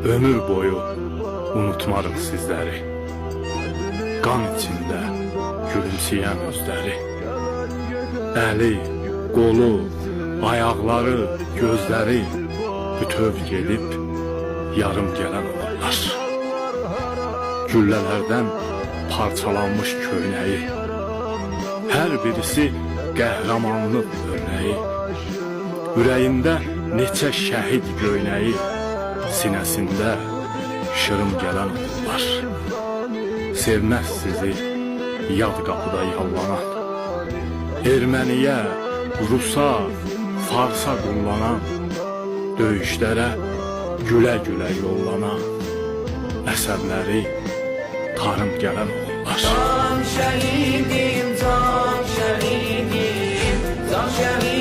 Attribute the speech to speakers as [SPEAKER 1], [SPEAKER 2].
[SPEAKER 1] ömür boyu unutmarıq sizləri. Qan içində gülümsəyən özləri. Əli, qolu, ayaqları, gözləri bütöv gedib yarım gələn olurlar. Güllələrdən parçalanmış köynəyi, hər birisi qəhrəmanlıq örneği. Ürəyində neçə şəhid göynəyi, sinəsində şırım gələn olurlar. Sevməz sizi yad qapıda yallanan, Erməniyə, Rusa, Farsa qullanan, döyüşlərə gülə-gülə yollanan, əsərləri tarım gələn olurlar.
[SPEAKER 2] Can şəhidim, can şəhidim, can şəhidim.